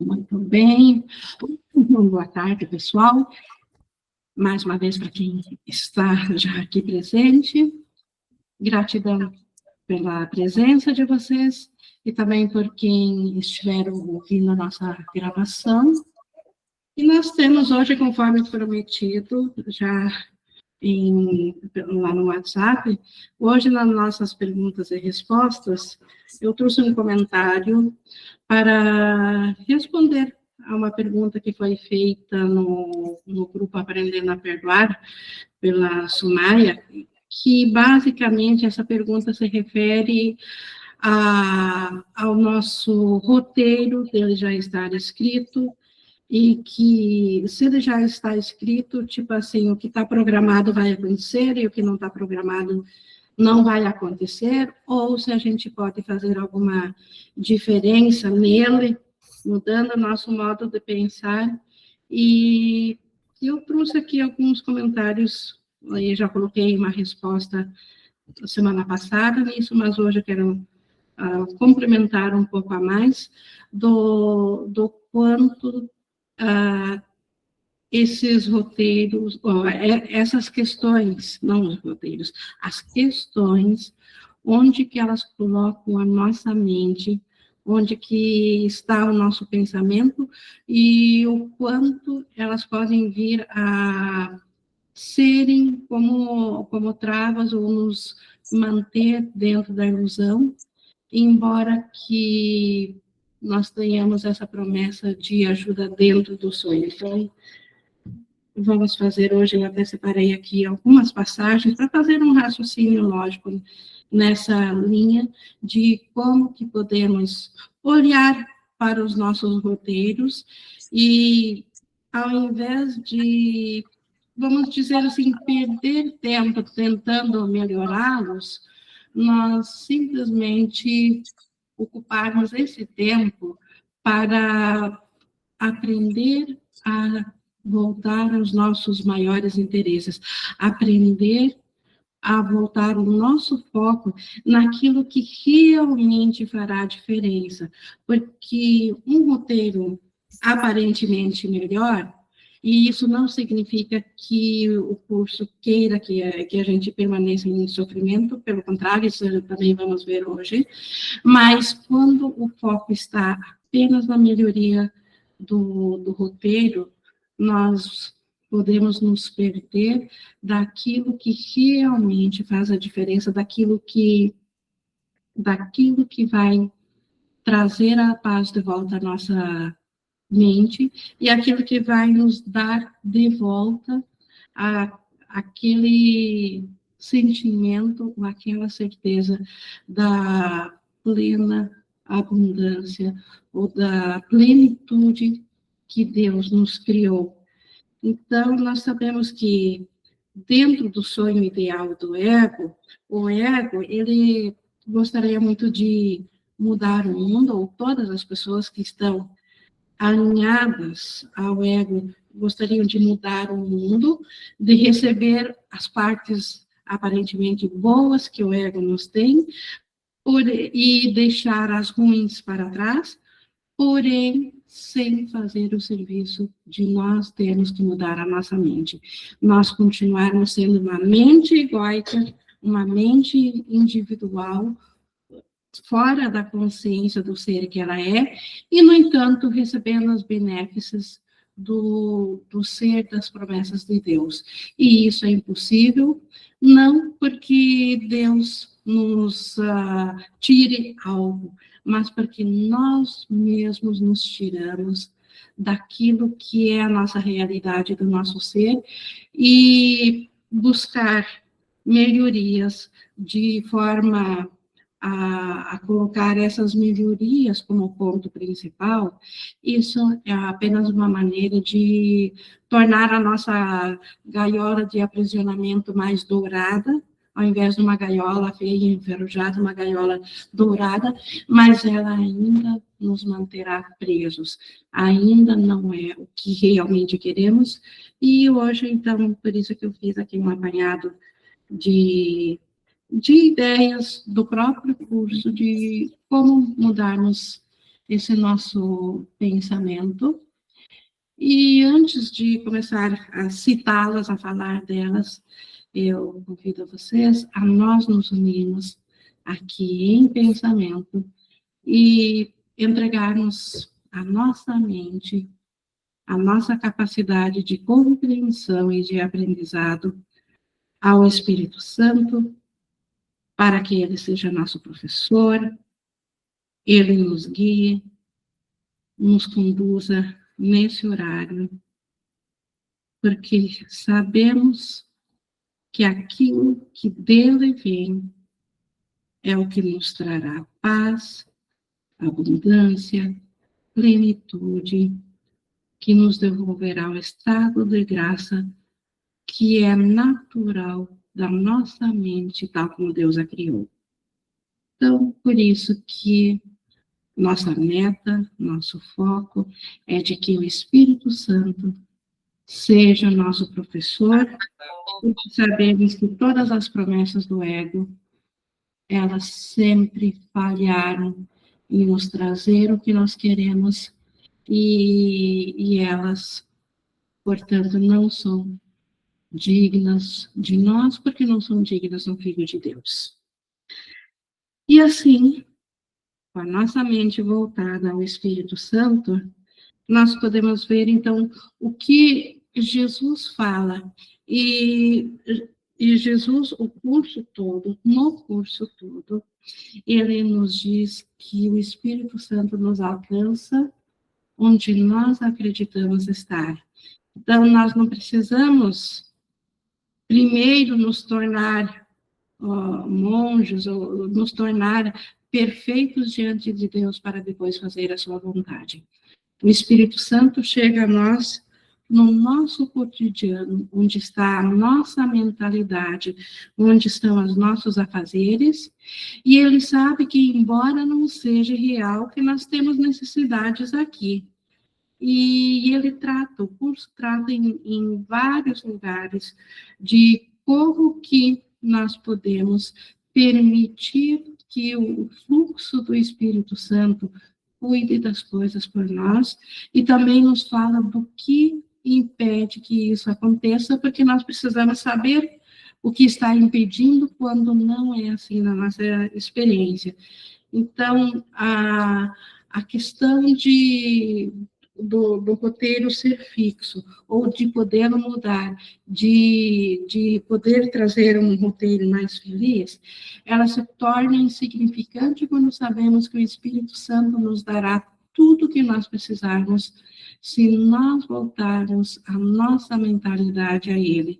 Muito bem. Boa tarde, pessoal. Mais uma vez para quem está já aqui presente. Gratidão pela presença de vocês e também por quem estiveram ouvindo a nossa gravação. E nós temos hoje, conforme prometido, já lá no WhatsApp, hoje nas nossas perguntas e respostas, eu trouxe um comentário para responder a uma pergunta que foi feita no grupo Aprendendo a Perdoar, pela Sumaia, que basicamente essa pergunta se refere ao nosso roteiro dele já estar escrito, e que, se ele já está escrito, tipo assim, o que está programado vai acontecer e o que não está programado não vai acontecer, ou se a gente pode fazer alguma diferença nele, mudando o nosso modo de pensar. E eu trouxe aqui alguns comentários, aí já coloquei uma resposta semana passada nisso, mas hoje eu quero complementar um pouco a mais do quanto esses roteiros, essas questões, não os roteiros, as questões, onde que elas colocam a nossa mente, onde que está o nosso pensamento e o quanto elas podem vir a serem como travas ou nos manter dentro da ilusão, embora que nós tenhamos essa promessa de ajuda dentro do sonho. Então, vamos fazer hoje, eu até separei aqui algumas passagens para fazer um raciocínio lógico nessa linha de como que podemos olhar para os nossos roteiros e, ao invés de, vamos dizer assim, perder tempo tentando melhorá-los, nós simplesmente ocuparmos esse tempo para aprender a voltar aos nossos maiores interesses, aprender a voltar o nosso foco naquilo que realmente fará diferença, porque um roteiro aparentemente melhor, e isso não significa que o curso queira que a gente permaneça em sofrimento, pelo contrário, isso também vamos ver hoje, mas quando o foco está apenas na melhoria do roteiro, nós podemos nos perder daquilo que realmente faz a diferença, daquilo que vai trazer a paz de volta à nossa mente e aquilo que vai nos dar de volta aquele sentimento, aquela certeza da plena abundância ou da plenitude que Deus nos criou. Então, nós sabemos que dentro do sonho ideal do ego, o ego, ele gostaria muito de mudar o mundo, ou todas as pessoas que estão alinhadas ao ego gostariam de mudar o mundo, de receber as partes aparentemente boas que o ego nos tem, e deixar as ruins para trás, porém, sem fazer o serviço de nós termos que mudar a nossa mente. Nós continuarmos sendo uma mente egóica, uma mente individual, fora da consciência do ser que ela é, e, no entanto, recebendo os benefícios do ser das promessas de Deus. E isso é impossível, não porque Deus nos tire algo, mas porque nós mesmos nos tiramos daquilo que é a nossa realidade do nosso ser e buscar melhorias de forma a colocar essas melhorias como ponto principal. Isso é apenas uma maneira de tornar a nossa gaiola de aprisionamento mais dourada, ao invés de uma gaiola feia e enferrujada, uma gaiola dourada, mas ela ainda nos manterá presos, ainda não é o que realmente queremos, e hoje, então, por isso que eu fiz aqui um apanhado de ideias do próprio curso, de como mudarmos esse nosso pensamento. E antes de começar a citá-las, a falar delas, eu convido vocês a nós nos unirmos aqui em pensamento e entregarmos a nossa mente, a nossa capacidade de compreensão e de aprendizado ao Espírito Santo, para que ele seja nosso professor, ele nos guie, nos conduza nesse horário, porque sabemos que aquilo que dele vem é o que nos trará paz, abundância, plenitude, que nos devolverá o estado de graça que é natural da nossa mente, tal como Deus a criou. Então, por isso que nossa meta, nosso foco é de que o Espírito Santo seja nosso professor, porque sabemos que todas as promessas do ego, elas sempre falharam em nos trazer o que nós queremos e elas, portanto, não são dignas de nós, porque não são dignas do Filho de Deus. E assim, com a nossa mente voltada ao Espírito Santo, nós podemos ver, então, o que Jesus fala. E Jesus, no curso todo, ele nos diz que o Espírito Santo nos alcança onde nós acreditamos estar. Então, nós não precisamos primeiro nos tornar monges, ou nos tornar perfeitos diante de Deus para depois fazer a sua vontade. O Espírito Santo chega a nós no nosso cotidiano, onde está a nossa mentalidade, onde estão os nossos afazeres, e ele sabe que, embora não seja real, que nós temos necessidades aqui. E ele trata, o curso trata em vários lugares de como que nós podemos permitir que o fluxo do Espírito Santo cuide das coisas por nós, e também nos fala do que impede que isso aconteça, porque nós precisamos saber o que está impedindo quando não é assim na nossa experiência. Então, a questão do roteiro ser fixo, ou de poder mudar, de poder trazer um roteiro mais feliz, ela se torna insignificante quando sabemos que o Espírito Santo nos dará tudo o que nós precisarmos, se nós voltarmos a nossa mentalidade a Ele.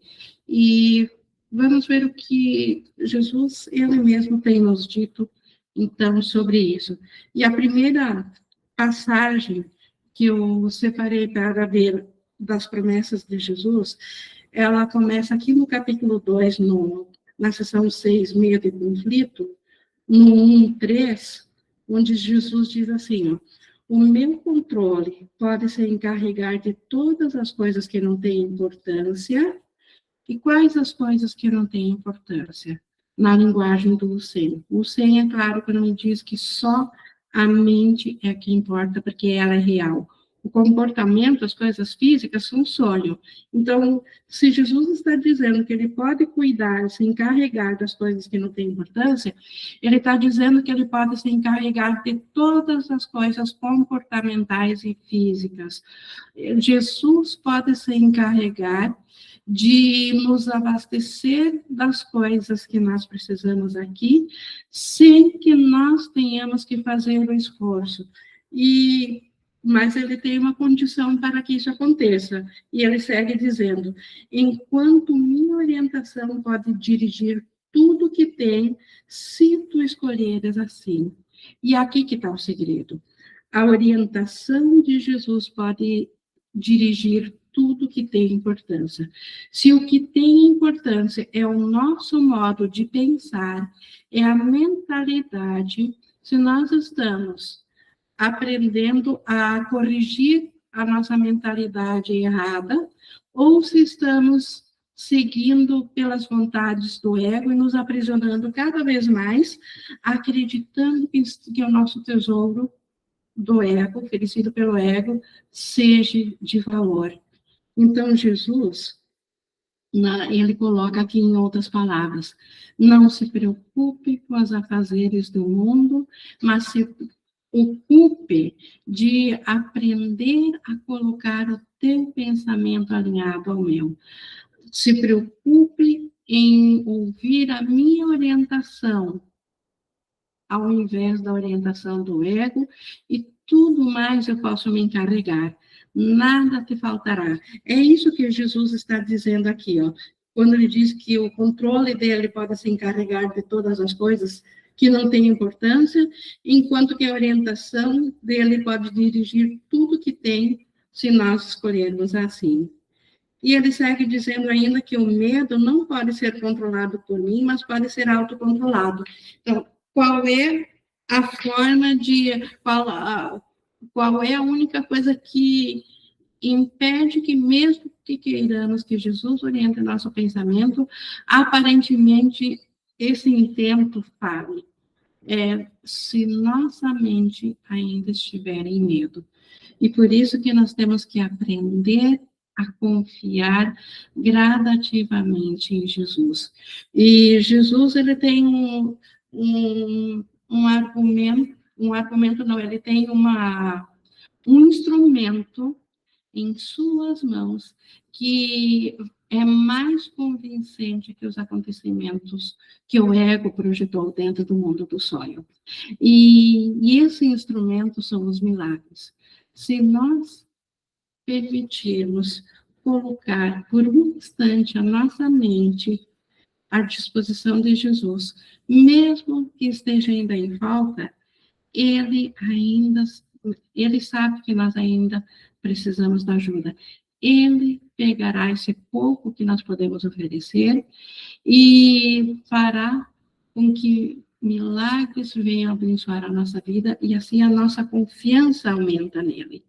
E vamos ver o que Jesus, Ele mesmo, tem nos dito, então, sobre isso. E a primeira passagem que eu separei para ver das promessas de Jesus, ela começa aqui no capítulo 2, na seção 6, meio de conflito, no 1:3, onde Jesus diz assim, o meu controle pode se encarregar de todas as coisas que não têm importância. E quais as coisas que não têm importância? Na linguagem do Husserl. O Husserl, é claro, quando me diz que só a mente é que importa, porque ela é real. O comportamento, as coisas físicas, são sonho. Então, se Jesus está dizendo que ele pode cuidar, se encarregar das coisas que não têm importância, ele está dizendo que ele pode se encarregar de todas as coisas comportamentais e físicas. Jesus pode se encarregar de nos abastecer das coisas que nós precisamos aqui, sem que nós tenhamos que fazer o esforço. Mas ele tem uma condição para que isso aconteça. E ele segue dizendo, enquanto minha orientação pode dirigir tudo que tem, se tu escolheres assim. E aqui que está o segredo. A orientação de Jesus pode dirigir tudo que tem importância. Se o que tem importância é o nosso modo de pensar, é a mentalidade, se nós estamos aprendendo a corrigir a nossa mentalidade errada, ou se estamos seguindo pelas vontades do ego e nos aprisionando cada vez mais, acreditando que o nosso tesouro do ego, oferecido pelo ego, seja de valor. Então, Jesus, ele coloca aqui em outras palavras, não se preocupe com os afazeres do mundo, mas se ocupe de aprender a colocar o teu pensamento alinhado ao meu. Se preocupe em ouvir a minha orientação, ao invés da orientação do ego, e tudo mais eu posso me encarregar. Nada te faltará. É isso que Jesus está dizendo aqui, ó. Quando ele diz que o controle dele pode se encarregar de todas as coisas que não têm importância, enquanto que a orientação dele pode dirigir tudo que tem, se nós escolhermos assim. E ele segue dizendo ainda que o medo não pode ser controlado por mim, mas pode ser autocontrolado. Então, qual é a forma de... Qual é a única coisa que impede que, mesmo que queiramos que Jesus oriente nosso pensamento, aparentemente esse intento fale? Se nossa mente ainda estiver em medo. E por isso que nós temos que aprender a confiar gradativamente em Jesus. E Jesus, ele tem um argumento não, ele tem um instrumento em suas mãos que é mais convincente que os acontecimentos que o ego projetou dentro do mundo do sonho. E esse instrumento são os milagres. Se nós permitirmos colocar por um instante a nossa mente à disposição de Jesus, mesmo que esteja ainda em falta, ele sabe que nós ainda precisamos da ajuda. Ele pegará esse pouco que nós podemos oferecer e fará com que milagres venham abençoar a nossa vida e assim a nossa confiança aumenta nele.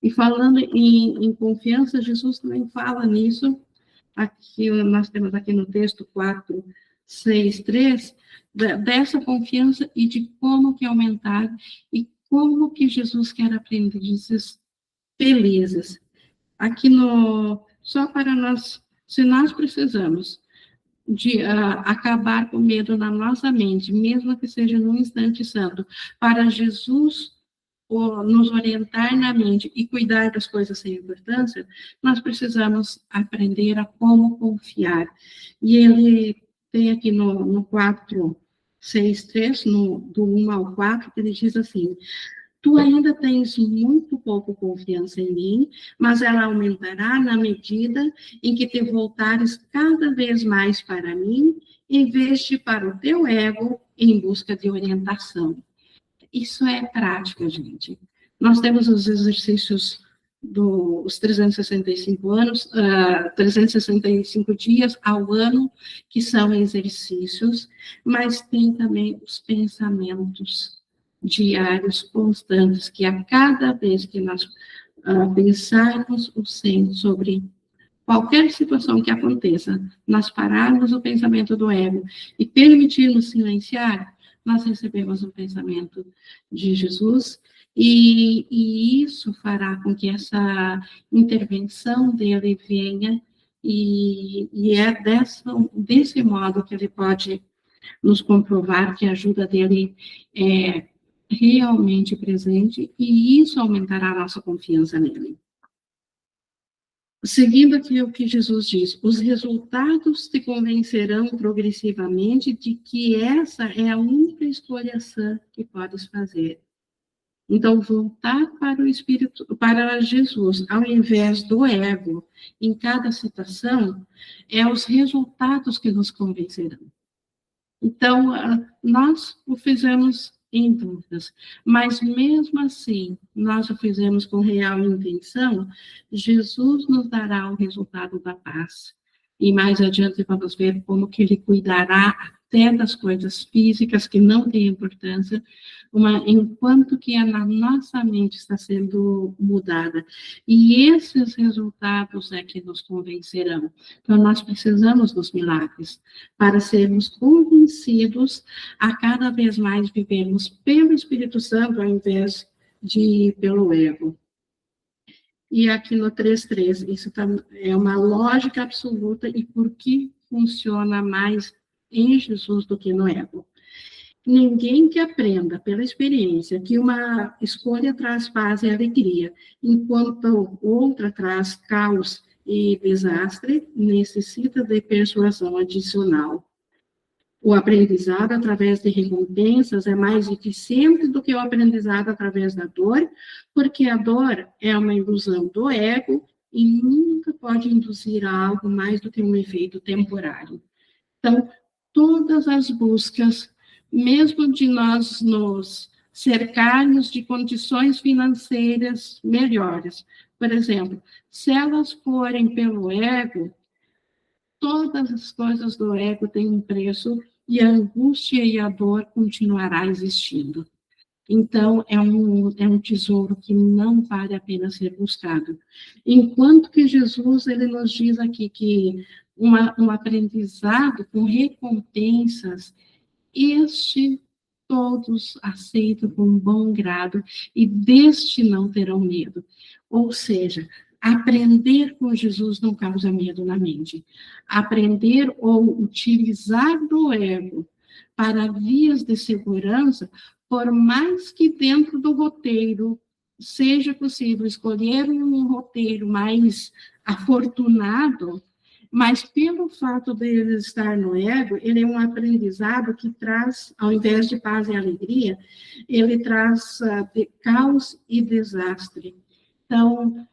E falando em confiança, Jesus também fala nisso, aqui nós temos aqui no texto 4:6:3, dessa confiança e de como que aumentar e como que Jesus quer aprendizes felizes. Aqui só para nós, se nós precisamos de acabar com o medo na nossa mente, mesmo que seja num instante santo, para Jesus nos orientar na mente e cuidar das coisas sem importância, nós precisamos aprender a como confiar. E ele tem aqui no 4:6:3, do 1 ao 4, que ele diz assim: tu ainda tens muito pouco confiança em mim, mas ela aumentará na medida em que te voltares cada vez mais para mim, em vez de para o teu ego em busca de orientação. Isso é prática, gente. Nós temos os exercícios dos 365 dias ao ano, que são exercícios, mas tem também os pensamentos diários constantes, que a cada vez que nós pensarmos sobre qualquer situação que aconteça, nós pararmos o pensamento do ego e permitirmos silenciar, nós recebemos o pensamento de Jesus, e isso fará com que essa intervenção dele venha, e é desse modo que ele pode nos comprovar que a ajuda dele é realmente presente, e isso aumentará a nossa confiança nele. Seguindo aqui o que Jesus diz, os resultados te convencerão progressivamente de que essa é a única escolha sã que podes fazer. Então, voltar para o Espírito, para Jesus, ao invés do ego, em cada situação, é os resultados que nos convencerão. Então, nós o fizemos em dúvidas, mas mesmo assim, nós o fizemos com real intenção, Jesus nos dará o resultado da paz. E mais adiante vamos ver como que ele cuidará até das coisas físicas que não têm importância, enquanto que a nossa mente está sendo mudada. E esses resultados é que nos convencerão. Então, nós precisamos dos milagres para sermos convencidos a cada vez mais vivermos pelo Espírito Santo, ao invés pelo ego. E aqui no 3.3, isso é uma lógica absoluta e por que funciona mais em Jesus do que no ego. Ninguém que aprenda pela experiência que uma escolha traz paz e alegria, enquanto outra traz caos e desastre, necessita de persuasão adicional. O aprendizado através de recompensas é mais eficiente do que o aprendizado através da dor, porque a dor é uma ilusão do ego e nunca pode induzir a algo mais do que um efeito temporário. Então, todas as buscas, mesmo de nós nos cercarmos de condições financeiras melhores, por exemplo, se elas forem pelo ego, todas as coisas do ego têm um preço e a angústia e a dor continuará existindo. Então, é um tesouro que não vale a pena ser buscado. Enquanto que Jesus, ele nos diz aqui que um aprendizado com recompensas, este todos aceitam com bom grado e deste não terão medo. Ou seja, aprender com Jesus não causa medo na mente. Aprender ou utilizar do ego para vias de segurança, por mais que dentro do roteiro seja possível escolher um roteiro mais afortunado, mas pelo fato de ele estar no ego, ele é um aprendizado que traz, ao invés de paz e alegria, ele traz caos e desastre. Então,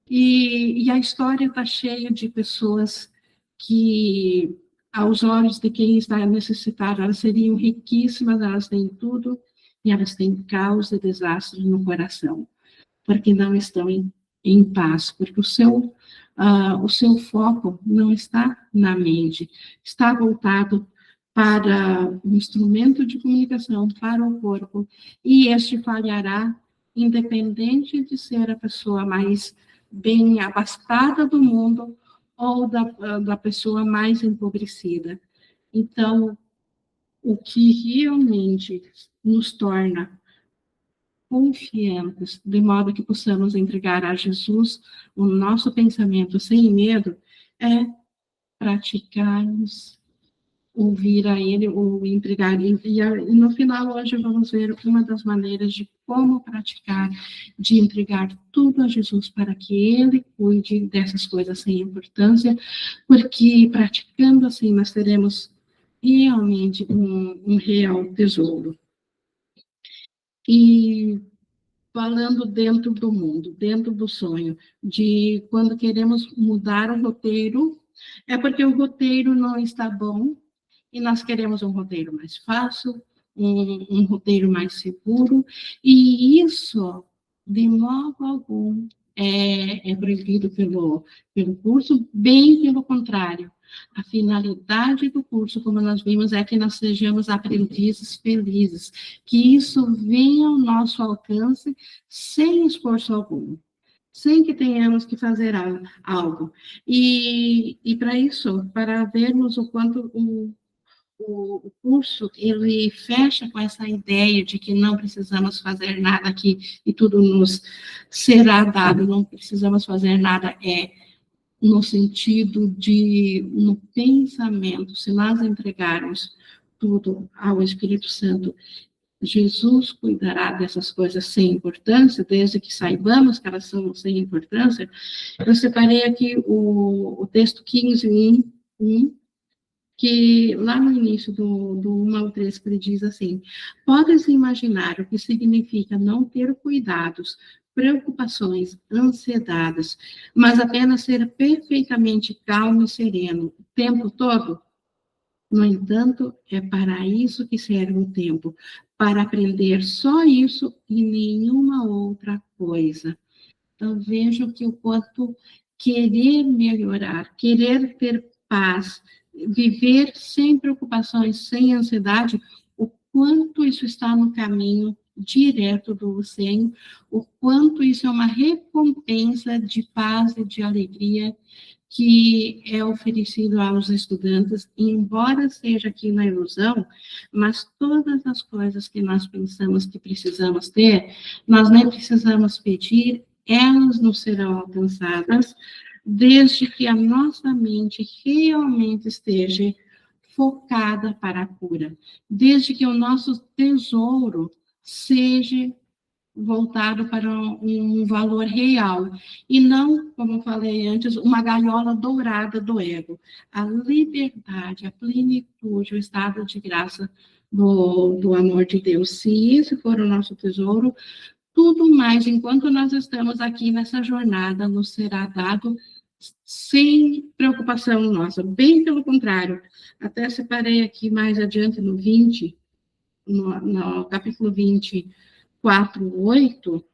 e a história está cheia de pessoas que, aos olhos de quem está necessitado, elas seriam riquíssimas, elas têm tudo, e elas têm caos e desastre no coração, porque não estão em paz, porque o seu foco não está na mente, está voltado para o instrumento de comunicação, para o corpo, e este falhará, independente de ser a pessoa mais bem abastada do mundo ou da pessoa mais empobrecida. Então, o que realmente nos torna confiantes, de modo que possamos entregar a Jesus o nosso pensamento sem medo, é praticarmos, ouvir a Ele, ou entregar. E no final, hoje, vamos ver uma das maneiras de como praticar, de entregar tudo a Jesus para que Ele cuide dessas coisas sem importância, porque praticando assim, nós teremos realmente um real tesouro. E falando dentro do mundo, dentro do sonho, de quando queremos mudar o roteiro, é porque o roteiro não está bom e nós queremos um roteiro mais fácil, um roteiro mais seguro, e isso, de modo algum, é proibido pelo curso, bem pelo contrário. A finalidade do curso, como nós vimos, é que nós sejamos aprendizes felizes, que isso venha ao nosso alcance sem esforço algum, sem que tenhamos que fazer algo. E para isso, para vermos o quanto o curso, ele fecha com essa ideia de que não precisamos fazer nada aqui e tudo nos será dado, não precisamos fazer nada, no sentido de, no pensamento, se nós entregarmos tudo ao Espírito Santo, Jesus cuidará dessas coisas sem importância, desde que saibamos que elas são sem importância. Eu separei aqui o texto 15:1, que lá no início do 1 ao 3, que ele diz assim: podes imaginar o que significa não ter cuidados, preocupações, ansiedades, mas apenas ser perfeitamente calmo e sereno o tempo todo? No entanto, é para isso que serve o tempo, para aprender só isso e nenhuma outra coisa. Então, vejo que o quanto querer melhorar, querer ter paz, viver sem preocupações, sem ansiedade, o quanto isso está no caminho direto do oceano, o quanto isso é uma recompensa de paz e de alegria que é oferecido aos estudantes, embora seja aqui na ilusão, mas todas as coisas que nós pensamos que precisamos ter, nós nem precisamos pedir, elas nos serão alcançadas, desde que a nossa mente realmente esteja focada para a cura, desde que o nosso tesouro seja voltado para um valor real, e não, como eu falei antes, uma gaiola dourada do ego. A liberdade, a plenitude, o estado de graça do amor de Deus. Se esse for o nosso tesouro, tudo mais, enquanto nós estamos aqui nessa jornada, nos será dado sem preocupação nossa, bem pelo contrário. Até separei aqui mais adiante no 20, no capítulo 24:8,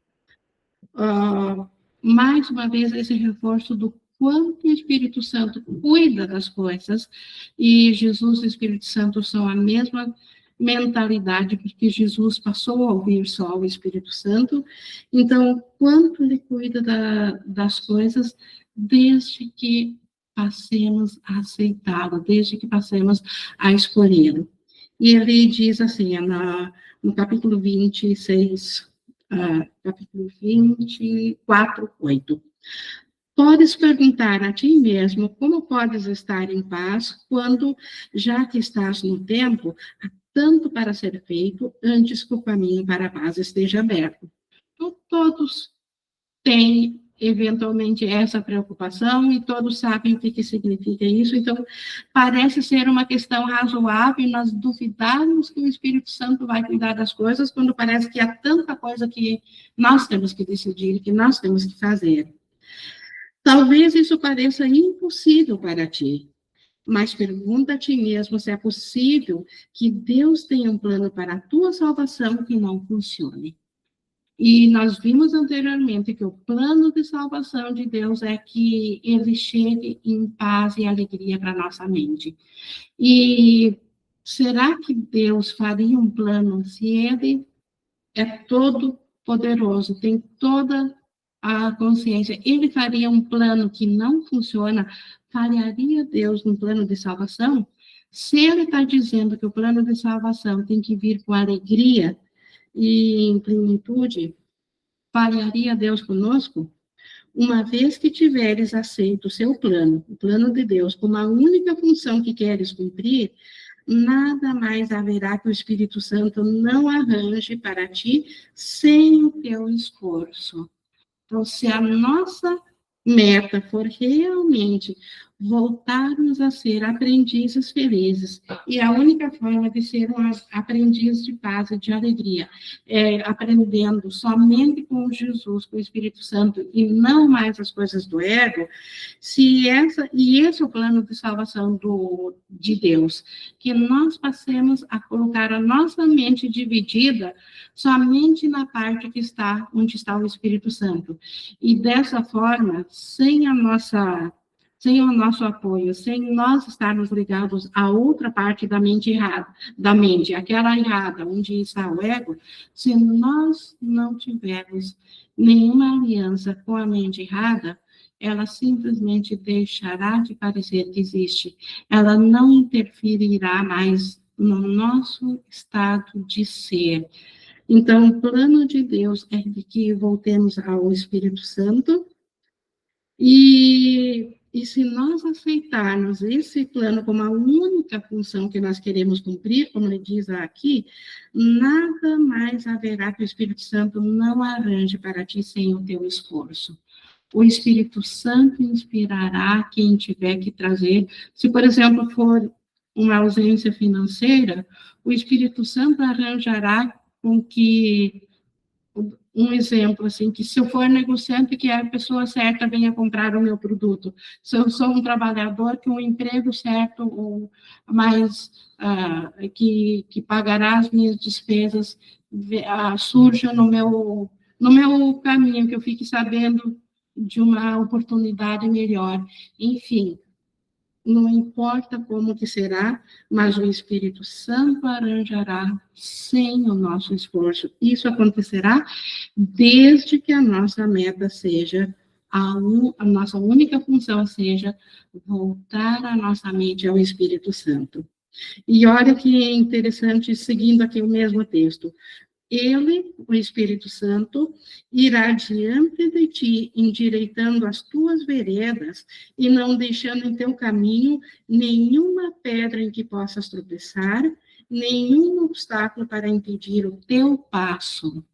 mais uma vez esse reforço do quanto o Espírito Santo cuida das coisas, e Jesus e o Espírito Santo são a mesma mentalidade, porque Jesus passou a ouvir só o Espírito Santo. Então, quanto ele cuida das coisas, desde que passemos a aceitá-lo, desde que passemos a escolhê-lo. E ele diz assim, no capítulo 26, capítulo 24:8. Podes perguntar a ti mesmo como podes estar em paz quando, já que estás no tempo, há tanto para ser feito antes que o caminho para a paz esteja aberto. Então, todos têm, eventualmente, essa preocupação e todos sabem o que significa isso. Então, parece ser uma questão razoável nós duvidarmos que o Espírito Santo vai cuidar das coisas quando parece que há tanta coisa que nós temos que decidir, que nós temos que fazer. Talvez isso pareça impossível para ti, mas pergunta a ti mesmo se é possível que Deus tenha um plano para a tua salvação que não funcione. E nós vimos anteriormente que o plano de salvação de Deus é que ele chegue em paz e alegria para a nossa mente. E será que Deus faria um plano se ele é todo poderoso, tem toda a consciência? Ele faria um plano que não funciona? Falharia Deus no plano de salvação? Se ele está dizendo que o plano de salvação tem que vir com alegria e em plenitude, falharia Deus conosco? Uma vez que tiveres aceito o seu plano, o plano de Deus, como a única função que queres cumprir, nada mais haverá que o Espírito Santo não arranje para ti sem o teu esforço. Então, se a nossa meta for realmente voltarmos a ser aprendizes felizes, e a única forma de ser um aprendiz de paz e de alegria é aprendendo somente com Jesus, com o Espírito Santo, e não mais as coisas do ego, esse é o plano de salvação de Deus, que nós passemos a colocar a nossa mente dividida somente na parte que está, onde está o Espírito Santo. E dessa forma, sem o nosso apoio, sem nós estarmos ligados à outra parte da mente errada, aquela errada, onde está o ego, se nós não tivermos nenhuma aliança com a mente errada, ela simplesmente deixará de parecer que existe. Ela não interferirá mais no nosso estado de ser. Então, o plano de Deus é de que voltemos ao Espírito Santo, e se nós aceitarmos esse plano como a única função que nós queremos cumprir, como ele diz aqui, nada mais haverá que o Espírito Santo não arranje para ti sem o teu esforço. O Espírito Santo inspirará quem tiver que trazer. Se, por exemplo, for uma ausência financeira, o Espírito Santo arranjará com que, um exemplo, assim, que se eu for negociante, que a pessoa certa venha comprar o meu produto. Se eu sou um trabalhador, que um emprego certo, ou mais, que pagará as minhas despesas, surja no meu caminho, que eu fique sabendo de uma oportunidade melhor. Enfim, não importa como que será, mas o Espírito Santo arranjará sem o nosso esforço. Isso acontecerá desde que a nossa meta seja a nossa única função seja voltar a nossa mente ao Espírito Santo. E olha que interessante, seguindo aqui o mesmo texto. Ele, o Espírito Santo, irá diante de ti, endireitando as tuas veredas e não deixando em teu caminho nenhuma pedra em que possas tropeçar, nenhum obstáculo para impedir o teu passo.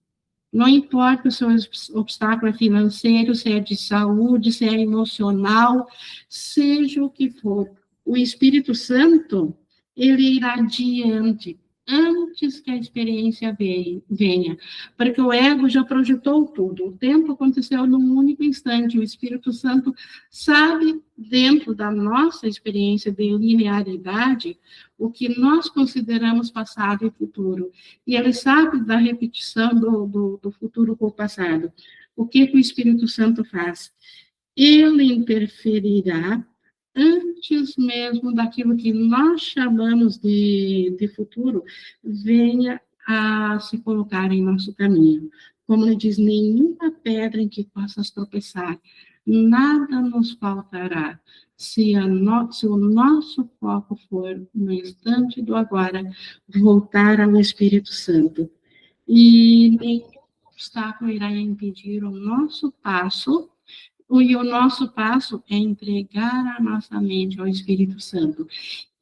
Não importa se o obstáculo é financeiro, se é de saúde, se é emocional, seja o que for, o Espírito Santo, ele irá adiante, antes que a experiência venha, porque o ego já projetou tudo, o tempo aconteceu num único instante, o Espírito Santo sabe, dentro da nossa experiência de linearidade, o que nós consideramos passado e futuro, e ele sabe da repetição do futuro com o passado. O que o Espírito Santo faz? Ele interferirá antes mesmo daquilo que nós chamamos de futuro, venha a se colocar em nosso caminho. Como ele diz, nenhuma pedra em que possas tropeçar, nada nos faltará, se o nosso foco for, no instante do agora, voltar ao Espírito Santo. E nenhum obstáculo irá impedir o nosso passo, e o nosso passo é entregar a nossa mente ao Espírito Santo.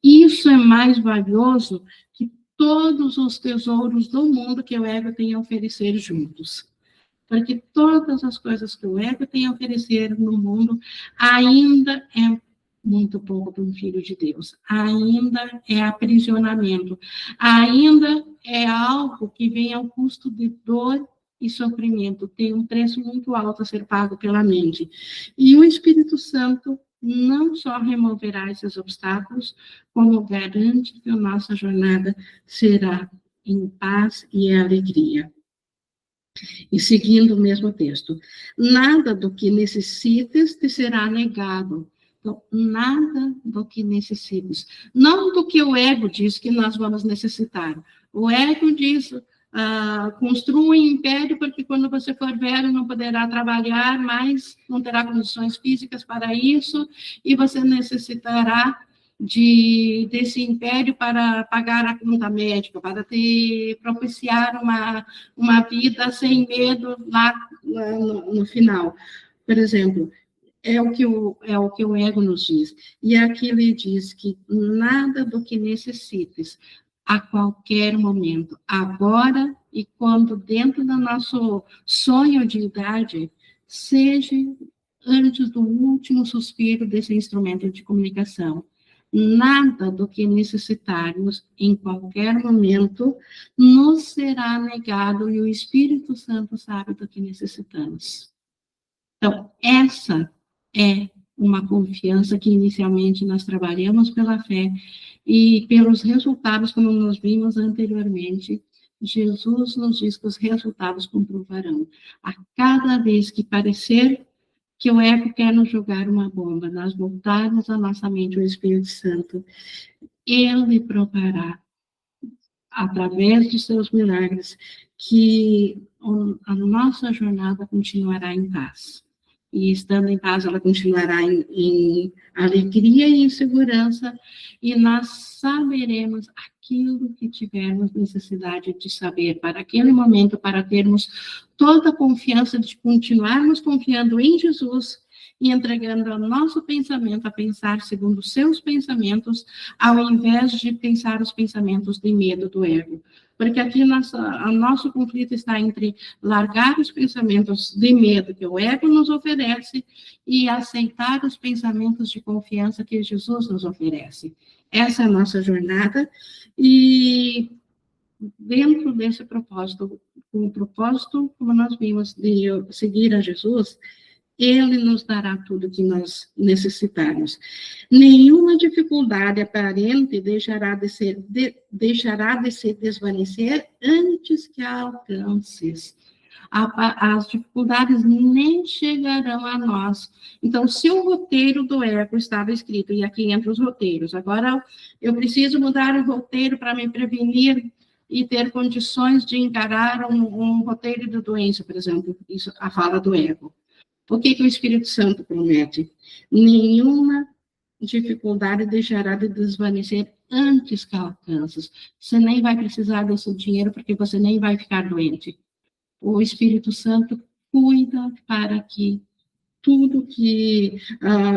Isso é mais valioso que todos os tesouros do mundo que o ego tem a oferecer juntos. Porque todas as coisas que o ego tem a oferecer no mundo ainda é muito pouco para um filho de Deus. Ainda é aprisionamento. Ainda é algo que vem ao custo de dor e sofrimento, tem um preço muito alto a ser pago pela mente. E o Espírito Santo não só removerá esses obstáculos, como garante que a nossa jornada será em paz e alegria. E seguindo o mesmo texto, nada do que necessites te será negado. Então, nada do que necessites. Não do que o ego diz que nós vamos necessitar. O ego diz... construa um império, porque quando você for velho não poderá trabalhar mais, não terá condições físicas para isso, e você necessitará desse império para pagar a conta médica, para propiciar uma vida sem medo lá no final. Por exemplo, é o que o ego nos diz. E aqui ele diz que nada do que necessites, a qualquer momento, agora e quando dentro do nosso sonho de idade, seja antes do último suspiro desse instrumento de comunicação. Nada do que necessitarmos em qualquer momento nos será negado e o Espírito Santo sabe do que necessitamos. Então, essa é uma confiança que inicialmente nós trabalhamos pela fé e pelos resultados, como nós vimos anteriormente, Jesus nos diz que os resultados comprovarão. A cada vez que parecer que o ego quer nos jogar uma bomba, nós voltarmos a nossa mente ao Espírito Santo, ele provará, através de seus milagres, que a nossa jornada continuará em paz. E estando em paz, ela continuará em alegria e em segurança, e nós saberemos aquilo que tivermos necessidade de saber para aquele momento, para termos toda a confiança de continuarmos confiando em Jesus e entregando o nosso pensamento a pensar segundo os seus pensamentos, ao invés de pensar os pensamentos de medo do ego. Porque aqui o nosso conflito está entre largar os pensamentos de medo que o ego nos oferece e aceitar os pensamentos de confiança que Jesus nos oferece. Essa é a nossa jornada e dentro desse propósito, o propósito, como nós vimos, de seguir a Jesus, ele nos dará tudo que nós necessitarmos. Nenhuma dificuldade aparente deixará de se desvanecer antes que a alcances. As dificuldades nem chegarão a nós. Então, se o roteiro do ego estava escrito, e aqui entra os roteiros, agora eu preciso mudar o roteiro para me prevenir e ter condições de encarar um roteiro de doença, por exemplo, isso a fala do ego. O que o Espírito Santo promete? Nenhuma dificuldade deixará de desvanecer antes que alcances. Você nem vai precisar desse dinheiro, porque você nem vai ficar doente. O Espírito Santo cuida para que tudo que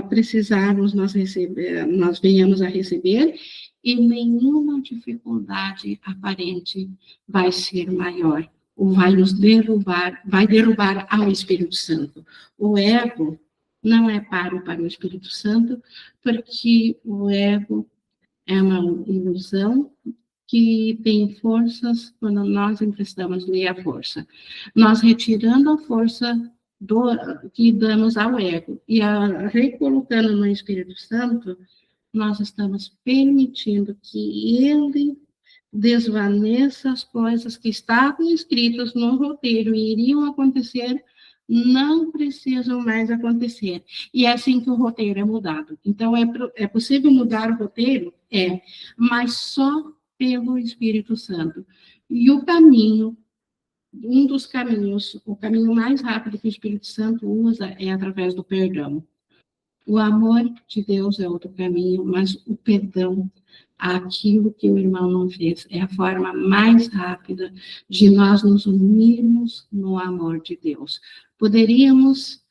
precisarmos nós venhamos a receber, e nenhuma dificuldade aparente vai ser maior, ou vai nos derrubar, vai derrubar ao Espírito Santo. O ego não é páreo para o Espírito Santo, porque o ego é uma ilusão que tem forças quando nós emprestamos-lhe a força. Nós retirando a força que damos ao ego e recolocando no Espírito Santo, nós estamos permitindo que ele desvaneça as coisas que estavam escritas no roteiro e iriam acontecer, não precisam mais acontecer. E é assim que o roteiro é mudado. Então, é possível mudar o roteiro? É, mas só pelo Espírito Santo. E o caminho, um dos caminhos, o caminho mais rápido que o Espírito Santo usa é através do perdão. O amor de Deus é outro caminho, mas o perdão, aquilo que o irmão não fez, é a forma mais rápida de nós nos unirmos no amor de Deus. Poderíamos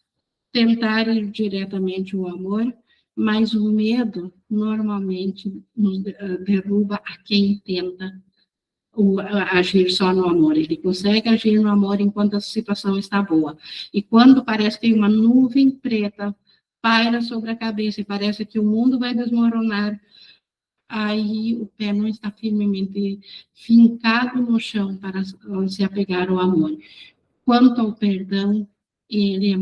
tentar ir diretamente o amor, mas o medo normalmente nos derruba a quem tenta agir só no amor. Ele consegue agir no amor enquanto a situação está boa. E quando parece que uma nuvem preta paira sobre a cabeça e parece que o mundo vai desmoronar, aí o pé não está firmemente fincado no chão para se apegar ao amor. Quanto ao perdão, ele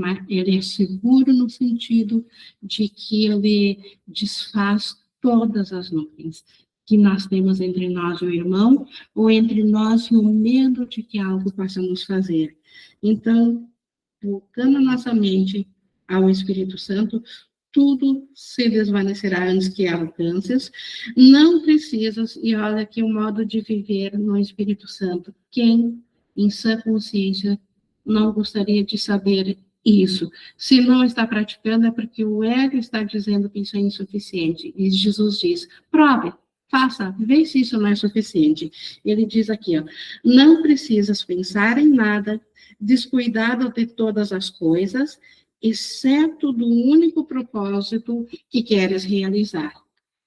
é seguro no sentido de que ele desfaz todas as nuvens que nós temos entre nós e o irmão, ou entre nós e o medo de que algo possa nos fazer. Então, voltando a nossa mente ao Espírito Santo, tudo se desvanecerá antes que alcances. Não precisas, e olha aqui o modo de viver no Espírito Santo. Quem, em sã consciência, não gostaria de saber isso? Se não está praticando, é porque o ego está dizendo que isso é insuficiente. E Jesus diz, prove, faça, vê se isso não é suficiente. Ele diz aqui, ó, não precisas pensar em nada, descuidado de todas as coisas, exceto do único propósito que queres realizar,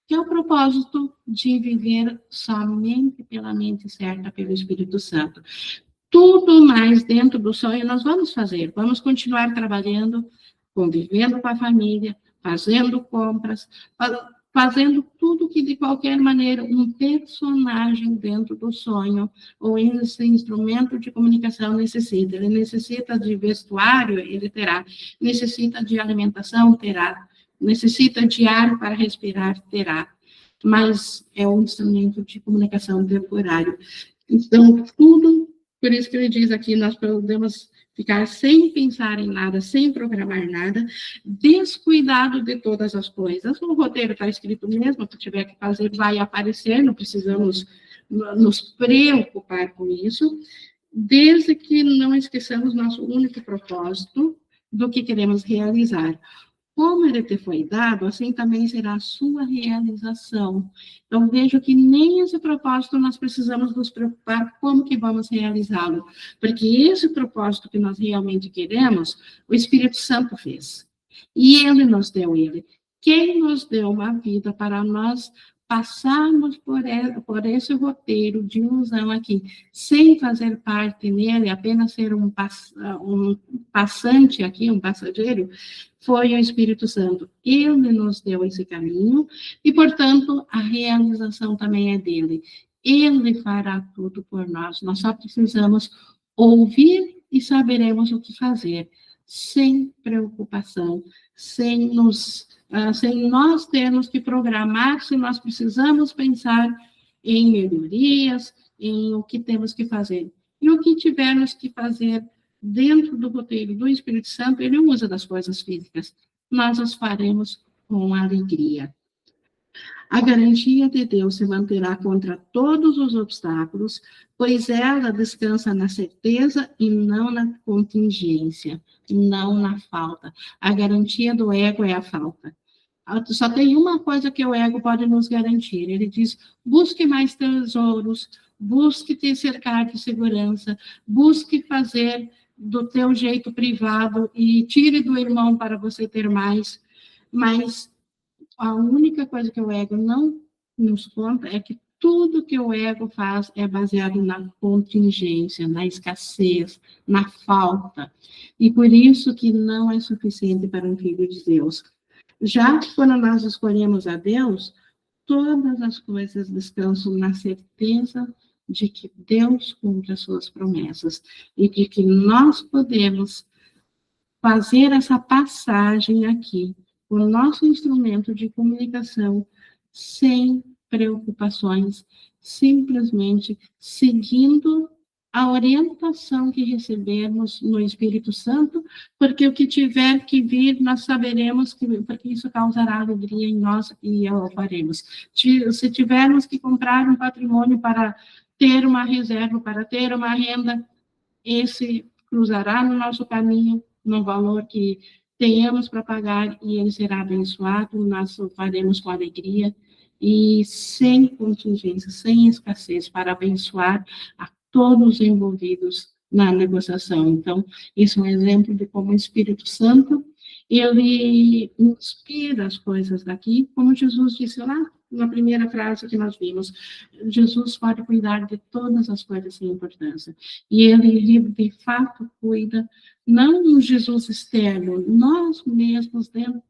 que é o propósito de viver somente pela mente certa, pelo Espírito Santo. Tudo mais dentro do sonho nós vamos fazer, vamos continuar trabalhando, convivendo com a família, fazendo compras, fazendo tudo que de qualquer maneira um personagem dentro do sonho ou esse instrumento de comunicação necessita. Ele necessita de vestuário, ele terá. Necessita de alimentação, terá. Necessita de ar para respirar, terá. Mas é um instrumento de comunicação temporário. Então, tudo, por isso que ele diz aqui, nós podemos ficar sem pensar em nada, sem programar nada, descuidado de todas as coisas. O roteiro está escrito mesmo, o que tiver que fazer vai aparecer, não precisamos nos preocupar com isso, desde que não esqueçamos nosso único propósito do que queremos realizar. Como ele te foi dado, assim também será a sua realização. Então, vejo que nem esse propósito nós precisamos nos preocupar como que vamos realizá-lo, porque esse propósito que nós realmente queremos, o Espírito Santo fez. E ele nos deu ele. Quem nos deu uma vida para nós passarmos por esse roteiro de ilusão aqui, sem fazer parte nele, apenas ser um passante aqui, um passageiro, foi o Espírito Santo. Ele nos deu esse caminho e, portanto, a realização também é dele. Ele fará tudo por nós. Nós só precisamos ouvir e saberemos o que fazer, sem preocupação, sem nós termos que programar, se nós precisamos pensar em melhorias, em o que temos que fazer. E o que tivermos que fazer dentro do roteiro do Espírito Santo, ele usa das coisas físicas. Nós as faremos com alegria. A garantia de Deus se manterá contra todos os obstáculos, pois ela descansa na certeza e não na contingência, não na falta. A garantia do ego é a falta. Só tem uma coisa que o ego pode nos garantir. Ele diz: busque mais tesouros, busque te cercar de segurança, busque fazer do teu jeito privado e tire do irmão para você ter mais. Mas a única coisa que o ego não nos conta é que tudo que o ego faz é baseado na contingência, na escassez, na falta. E por isso que não é suficiente para um filho de Deus. Já quando nós escolhemos a Deus, todas as coisas descansam na certeza de que Deus cumpre as suas promessas e de que nós podemos fazer essa passagem aqui, o nosso instrumento de comunicação, sem preocupações, simplesmente seguindo a orientação que recebemos no Espírito Santo, porque o que tiver que vir, nós saberemos que, porque isso causará alegria em nós e o faremos. Se tivermos que comprar um patrimônio para ter uma reserva, para ter uma renda, esse cruzará no nosso caminho, no valor que tenhamos para pagar, e ele será abençoado, nós o faremos com alegria e sem contingência, sem escassez, para abençoar a todos os envolvidos na negociação. Então, isso é um exemplo de como o Espírito Santo, ele inspira as coisas daqui, como Jesus disse lá na primeira frase que nós vimos: Jesus pode cuidar de todas as coisas sem importância. E ele, de fato, cuida, não um Jesus externo, nós mesmos dentro,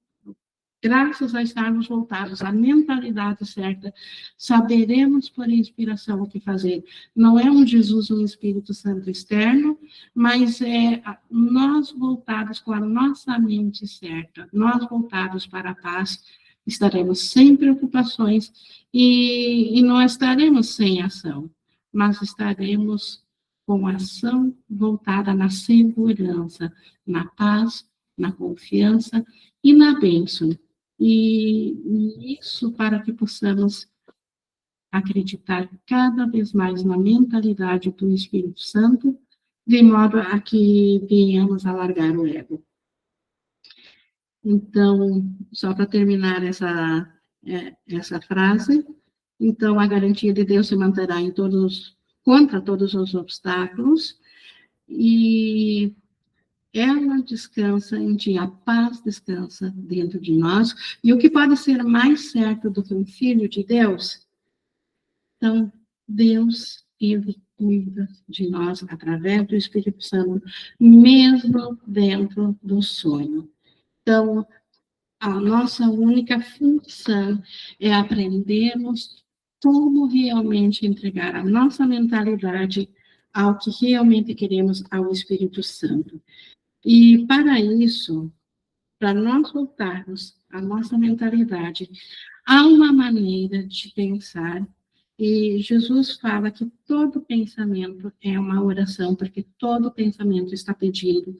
graças a estarmos voltados à mentalidade certa, saberemos por inspiração o que fazer. Não é um Jesus, um Espírito Santo externo, mas é nós voltados com a nossa mente certa, nós voltados para a paz, estaremos sem preocupações e não estaremos sem ação, mas estaremos com ação voltada na segurança, na paz, na confiança e na bênção. E isso para que possamos acreditar cada vez mais na mentalidade do Espírito Santo, de modo a que venhamos a largar o ego. Então, só para terminar essa frase, então a garantia de Deus se manterá contra todos os obstáculos, e ela descansa em ti, a paz descansa dentro de nós. E o que pode ser mais certo do que um filho de Deus? Então, Deus, ele cuida de nós através do Espírito Santo, mesmo dentro do sonho. Então, a nossa única função é aprendermos como realmente entregar a nossa mentalidade ao que realmente queremos, ao Espírito Santo. E para isso, para nós voltarmos à nossa mentalidade, há uma maneira de pensar, e Jesus fala que todo pensamento é uma oração, porque todo pensamento está pedindo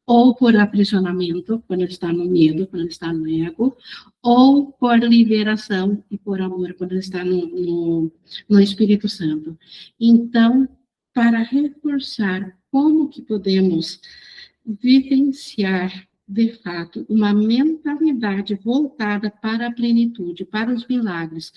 ou por aprisionamento, quando ele está no medo, quando ele está no ego, ou por liberação e por amor, quando ele está no Espírito Santo. Então, para reforçar como que podemos vivenciar, de fato, uma mentalidade voltada para a plenitude, para os milagres,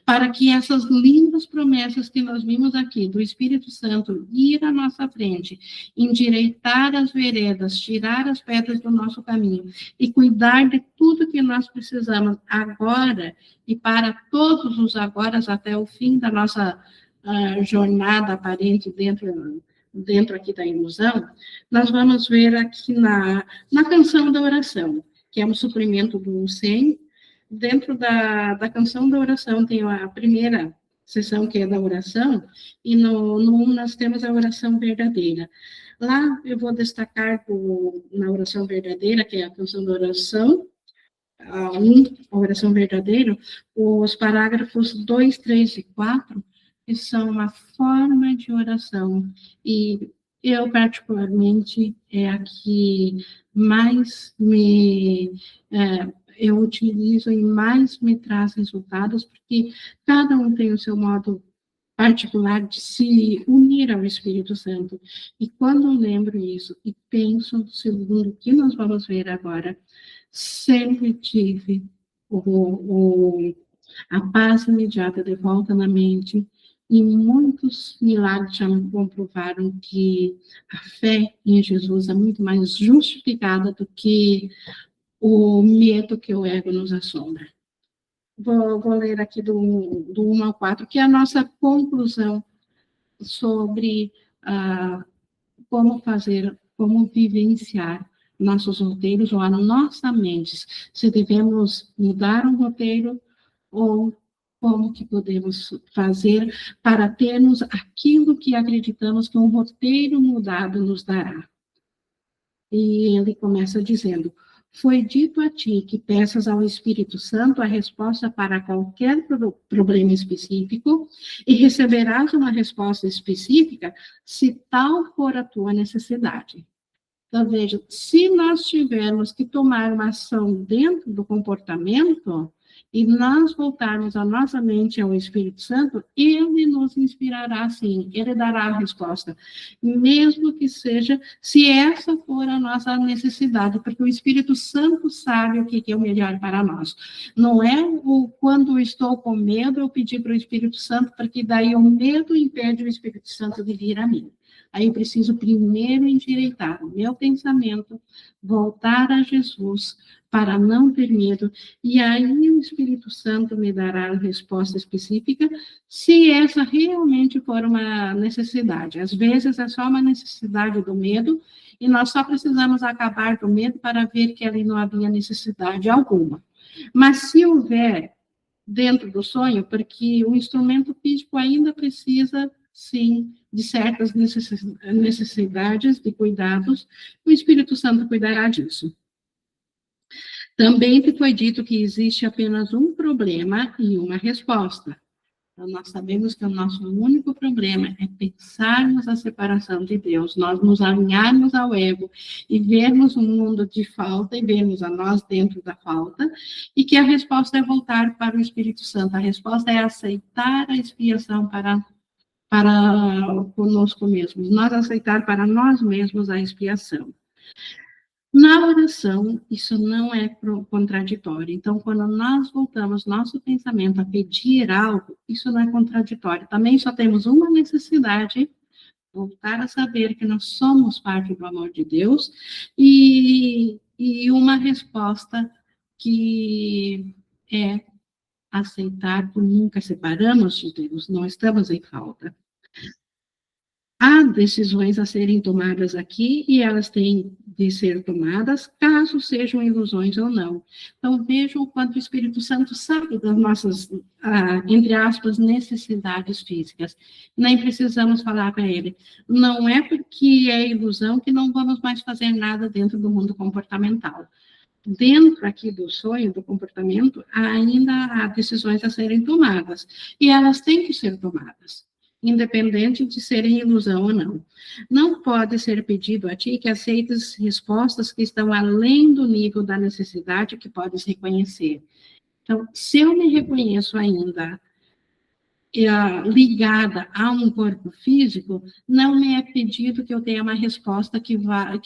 para que essas lindas promessas que nós vimos aqui, do Espírito Santo, ir à nossa frente, endireitar as veredas, tirar as pedras do nosso caminho e cuidar de tudo que nós precisamos agora e para todos os agora até o fim da nossa jornada aparente dentro aqui da ilusão, nós vamos ver aqui na canção da oração, que é um suplemento do 100. Dentro da canção da oração tem a primeira sessão, que é da oração, e no 1 nós temos a oração verdadeira. Lá eu vou destacar na oração verdadeira, que é a canção da oração, a oração verdadeira, os parágrafos 2, 3 e 4, que são uma forma de oração, e eu, particularmente, é a que mais eu utilizo e mais me traz resultados, porque cada um tem o seu modo particular de se unir ao Espírito Santo. E quando eu lembro isso e penso, segundo o que nós vamos ver agora, sempre tive a paz imediata de volta na mente, e muitos milagres já me comprovaram que a fé em Jesus é muito mais justificada do que o medo que o ego nos assombra. Vou ler aqui do 1 ao 4, que é a nossa conclusão sobre como fazer, como vivenciar nossos roteiros ou a nossa mente, se devemos mudar um roteiro ou como que podemos fazer para termos aquilo que acreditamos que um roteiro mudado nos dará. E ele começa dizendo: foi dito a ti que peças ao Espírito Santo a resposta para qualquer problema específico e receberás uma resposta específica se tal for a tua necessidade. Então, veja, se nós tivermos que tomar uma ação dentro do comportamento e nós voltarmos a nossa mente ao Espírito Santo, ele nos inspirará, sim, ele dará a resposta, mesmo que seja, se essa for a nossa necessidade, porque o Espírito Santo sabe o que é o melhor para nós. Não é quando estou com medo, eu pedir para o Espírito Santo, porque daí o medo impede o Espírito Santo de vir a mim. Aí eu preciso primeiro endireitar o meu pensamento, voltar a Jesus para não ter medo, e aí o Espírito Santo me dará a resposta específica, se essa realmente for uma necessidade. Às vezes é só uma necessidade do medo, e nós só precisamos acabar do medo para ver que ali não havia necessidade alguma. Mas se houver dentro do sonho, porque o instrumento físico ainda precisa, sim, de certas necessidades de cuidados, o Espírito Santo cuidará disso. Também te foi dito que existe apenas um problema e uma resposta. Então, nós sabemos que o nosso único problema é pensarmos a separação de Deus, nós nos alinharmos ao ego e vermos um mundo de falta e vermos a nós dentro da falta, e que a resposta é voltar para o Espírito Santo. A resposta é aceitar a expiação para conosco mesmos, nós aceitar para nós mesmos a expiação. Na oração, isso não é contraditório. Então, quando nós voltamos nosso pensamento a pedir algo, isso não é contraditório. Também só temos uma necessidade: voltar a saber que nós somos parte do amor de Deus, e uma resposta que é aceitar que nunca separamos de Deus, não estamos em falta. Há decisões a serem tomadas aqui e elas têm de ser tomadas, caso sejam ilusões ou não. Então, vejam o quanto o Espírito Santo sabe das nossas, entre aspas, necessidades físicas. Nem precisamos falar para ele. Não é porque é ilusão que não vamos mais fazer nada dentro do mundo comportamental. Dentro aqui do sonho, do comportamento, ainda há decisões a serem tomadas. E elas têm que ser tomadas, independente de serem ilusão ou não. Não pode ser pedido a ti que aceites respostas que estão além do nível da necessidade que podes reconhecer. Então, se eu me reconheço ainda ligada a um corpo físico, não me é pedido que eu tenha uma resposta que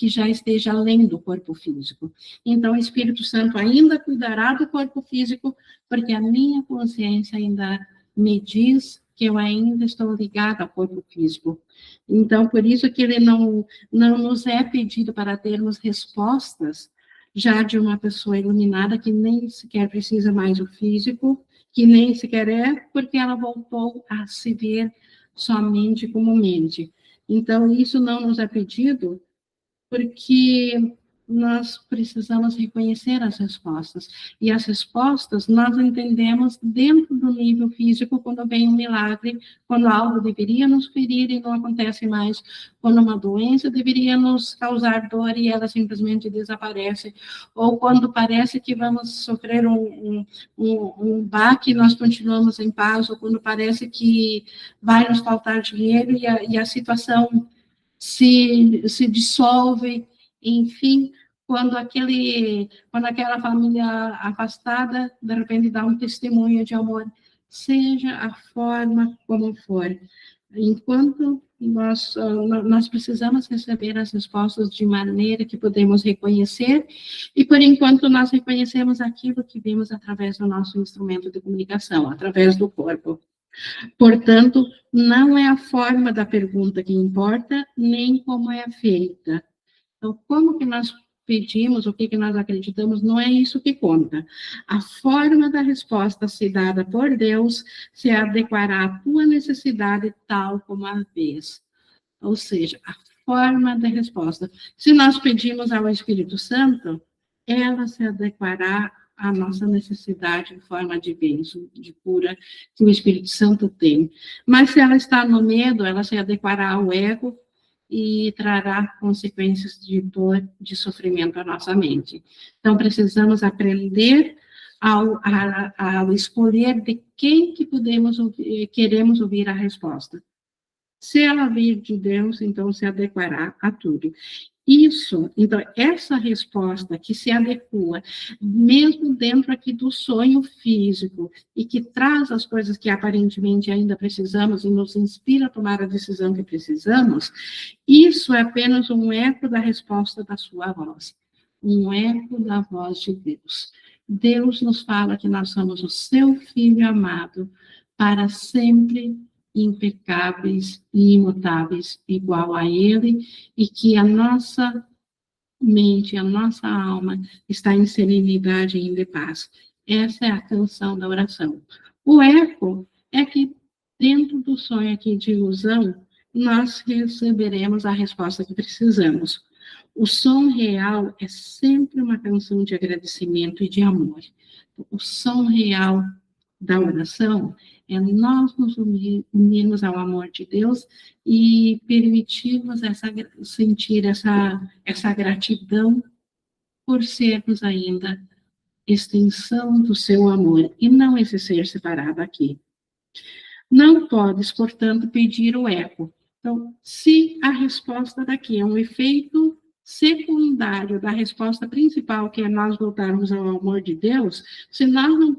já esteja além do corpo físico. Então, o Espírito Santo ainda cuidará do corpo físico, porque a minha consciência ainda me diz que eu ainda estou ligada ao corpo físico. Então, por isso que ele não nos é pedido para termos respostas já de uma pessoa iluminada que nem sequer precisa mais do físico, que nem sequer é, porque ela voltou a se ver somente como mente. Então, isso não nos é pedido porque nós precisamos reconhecer as respostas. E as respostas nós entendemos dentro do nível físico, quando vem um milagre, quando algo deveria nos ferir e não acontece mais, quando uma doença deveria nos causar dor e ela simplesmente desaparece, ou quando parece que vamos sofrer um baque e nós continuamos em paz, ou quando parece que vai nos faltar dinheiro e a situação se dissolve. Enfim, quando aquela família afastada, de repente, dá um testemunho de amor, seja a forma como for. Enquanto nós precisamos receber as respostas de maneira que podemos reconhecer, e por enquanto nós reconhecemos aquilo que vimos através do nosso instrumento de comunicação, através do corpo. Portanto, não é a forma da pergunta que importa, nem como é feita. Então, como que nós pedimos, o que nós acreditamos, não é isso que conta. A forma da resposta se dada por Deus se adequará à tua necessidade tal como a vez. Ou seja, a forma da resposta. Se nós pedimos ao Espírito Santo, ela se adequará à nossa necessidade em forma de bênção, de cura que o Espírito Santo tem. Mas se ela está no medo, ela se adequará ao ego e trará consequências de dor, de sofrimento à nossa mente. Então, precisamos aprender ao escolher de quem que queremos ouvir a resposta. Se ela vir de Deus, então se adequará a tudo. Então, essa resposta que se adequa, mesmo dentro aqui do sonho físico, e que traz as coisas que aparentemente ainda precisamos e nos inspira a tomar a decisão que precisamos, isso é apenas um eco da resposta da sua voz, um eco da voz de Deus. Deus nos fala que nós somos o seu filho amado, para sempre impecáveis e imutáveis, igual a Ele, e que a nossa mente, a nossa alma está em serenidade e em paz. Essa é a canção da oração. O eco é que, dentro do sonho aqui de ilusão, nós receberemos a resposta que precisamos. O som real é sempre uma canção de agradecimento e de amor. O som real da oração é nós nos unirmos ao amor de Deus e permitirmos sentir essa gratidão por sermos ainda extensão do seu amor e não esse ser separado aqui. Não podes, portanto, pedir o eco. Então, se a resposta daqui é um efeito secundário da resposta principal, que é nós voltarmos ao amor de Deus, se nós não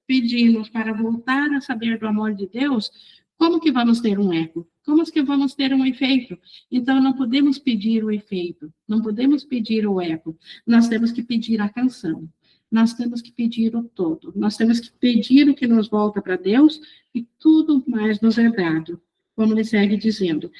pedimos para voltar a saber do amor de Deus, como que vamos ter um eco? Como que vamos ter um efeito? Então, não podemos pedir o efeito, não podemos pedir o eco, nós temos que pedir a canção, nós temos que pedir o todo, nós temos que pedir o que nos volta para Deus e tudo mais nos é dado. Como ele segue dizendo,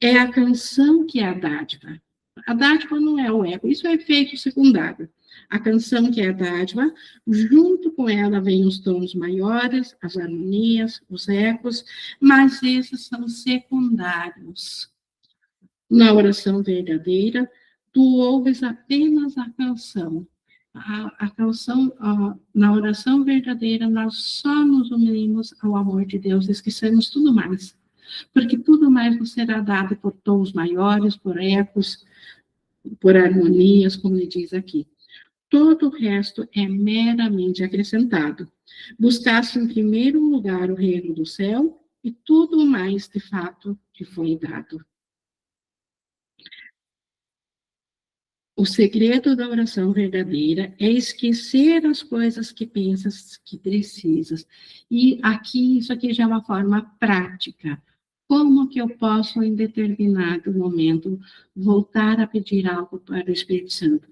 é a canção que é a dádiva. A dádiva não é o eco, isso é efeito secundário. A canção que é a dádiva, junto com ela vêm os tons maiores, as harmonias, os ecos, mas esses são secundários. Na oração verdadeira, tu ouves apenas a canção. A canção, na oração verdadeira, nós só nos unimos ao amor de Deus, esquecemos tudo mais. Porque tudo mais nos será dado por tons maiores, por ecos, por harmonias, como ele diz aqui. Todo o resto é meramente acrescentado. Buscaste em primeiro lugar o reino do céu e tudo mais, de fato, te foi dado. O segredo da oração verdadeira é esquecer as coisas que pensas que precisas. E aqui, isso aqui já é uma forma prática. Como que eu posso, em determinado momento, voltar a pedir algo para o Espírito Santo?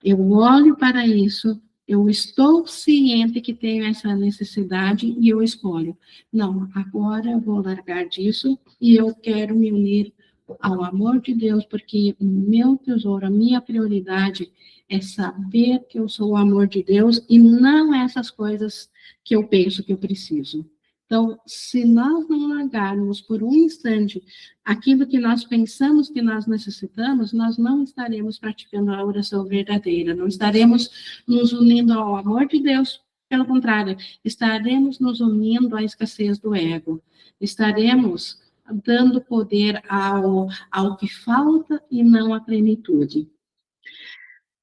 Eu olho para isso, eu estou ciente que tenho essa necessidade e eu escolho. Não, agora eu vou largar disso e eu quero me unir ao amor de Deus, porque o meu tesouro, a minha prioridade é saber que eu sou o amor de Deus e não essas coisas que eu penso que eu preciso. Então, se nós não largarmos por um instante aquilo que nós pensamos que nós necessitamos, nós não estaremos praticando a oração verdadeira, não estaremos nos unindo ao amor de Deus, pelo contrário, estaremos nos unindo à escassez do ego, estaremos dando poder ao que falta e não à plenitude.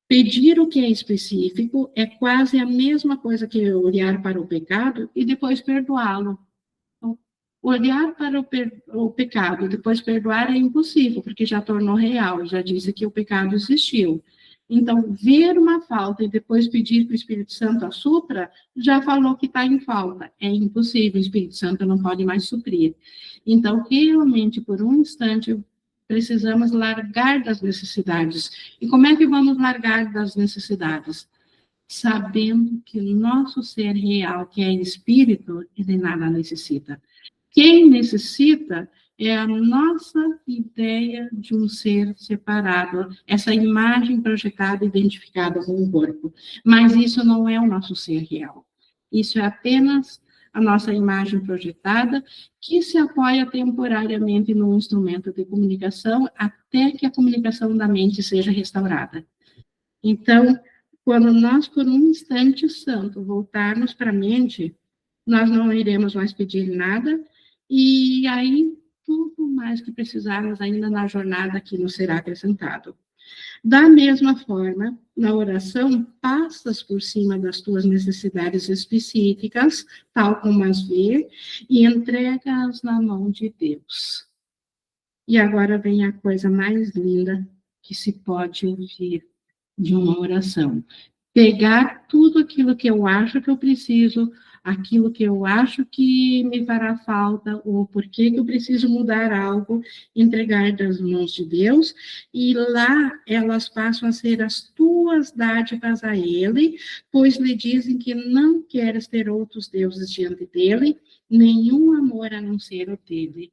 Pedir o que é específico é quase a mesma coisa que olhar para o pecado e depois perdoá-lo. Então, olhar para o pecado e depois perdoar é impossível, porque já tornou real, já disse que o pecado existiu. Então, ver uma falta e depois pedir que o Espírito Santo a supra, já falou que está em falta. É impossível, o Espírito Santo não pode mais suprir. Então, realmente, por um instante, precisamos largar das necessidades. E como é que vamos largar das necessidades? Sabendo que o nosso ser real, que é espírito, ele nada necessita. Quem necessita é a nossa ideia de um ser separado, essa imagem projetada, identificada com o corpo. Mas isso não é o nosso ser real. Isso é apenas a nossa imagem projetada, que se apoia temporariamente num instrumento de comunicação, até que a comunicação da mente seja restaurada. Então, quando nós, por um instante santo, voltarmos para a mente, nós não iremos mais pedir nada, e aí tudo mais que precisarmos ainda na jornada aqui nos será acrescentado. Da mesma forma, na oração, passas por cima das tuas necessidades específicas, tal como as vê, e entrega-as na mão de Deus. E agora vem a coisa mais linda que se pode ouvir de uma oração. Pegar tudo aquilo que eu acho que eu preciso, aquilo que eu acho que me fará falta, ou por que eu preciso mudar algo, entregar das mãos de Deus, e lá elas passam a ser as tuas dádivas a Ele, pois lhe dizem que não queres ter outros deuses diante dele, nenhum amor a não ser o dele.